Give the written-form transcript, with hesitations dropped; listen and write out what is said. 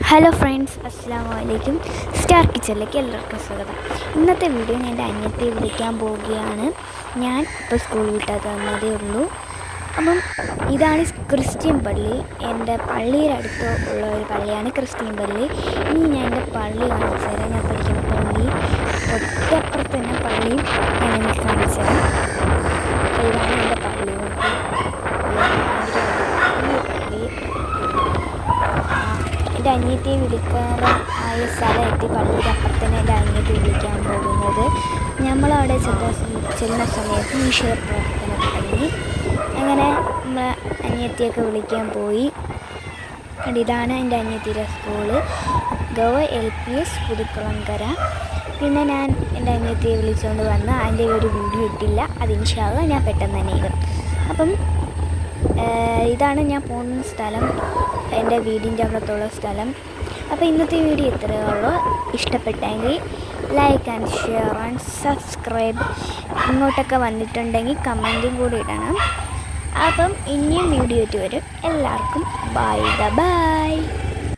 Hello friends, അസ്സലാമു അലൈക്കും. Star കിച്ചണിലേക്ക് എല്ലാവർക്കും സ്വാഗതം. ഇന്നത്തെ വീഡിയോ ഞാൻ എൻ്റെ അനിയത്തിയെ വിളിക്കാൻ പോവുകയാണ്. ഞാൻ ഇപ്പോൾ സ്കൂൾ വിട്ടാൽ തന്നതേ ഉള്ളൂ. അപ്പം ഇതാണ് ക്രിസ്ത്യൻ പള്ളി. എൻ്റെ പള്ളിയുടെ അടുത്ത് ഉള്ള ഒരു പള്ളിയാണ് ക്രിസ്ത്യൻ പള്ളി. ഇനി ഞാൻ എൻ്റെ പള്ളി കാണിച്ചു തരാം. ഞാൻ പഠിക്കുന്ന പള്ളി തൊട്ടപ്പുറത്ത് തന്നെ പള്ളിയും ഞാൻ എനിക്ക് കാണിച്ചു തരാം. ഇതാണ് എൻ്റെ പള്ളി. എൻ്റെ അനിയത്തിയെ വിളിക്കാറായ സ്ഥലമെത്തി. പള്ളിയുടെ അപ്പുറത്തന്നെ എൻ്റെ അനിയത്തിയെ വിളിക്കാൻ പോകുന്നത്. നമ്മളവിടെ ചെല്ലുന്ന സമയത്ത് ഈശ്വര പ്രവർത്തന തുടങ്ങി. അങ്ങനെ നമ്മൾ അനിയത്തിയൊക്കെ വിളിക്കാൻ പോയി. ഇതാണ് എൻ്റെ അനിയത്തിയുടെ സ്കൂള്, LPS പുതുക്കുളങ്കര. പിന്നെ ഞാൻ എൻ്റെ അനിയത്തിയെ വിളിച്ചുകൊണ്ട് വന്ന് അതിൻ്റെ ഒരു വീഡിയോ ഇട്ടില്ല. അത് ഇൻഷാ അല്ലാഹ് ഞാൻ പെട്ടെന്ന് തന്നെ ഇടും. അപ്പം ഇതാണ് ഞാൻ പോകുന്ന സ്ഥലം, എൻ്റെ വീടിൻ്റെ അവിടത്തുള്ള സ്ഥലം. അപ്പോൾ ഇന്നത്തെ വീഡിയോ ഇത്രയേ ഉള്ളൂ. ഇഷ്ടപ്പെട്ടെങ്കിൽ like and share and subscribe. ഇങ്ങോട്ടൊക്കെ വന്നിട്ടുണ്ടെങ്കിൽ കമൻറ്റും കൂടി ഇടണം. അപ്പം ഇനിയും വീഡിയോ ആയിട്ട് വരും. എല്ലാവർക്കും ബൈ.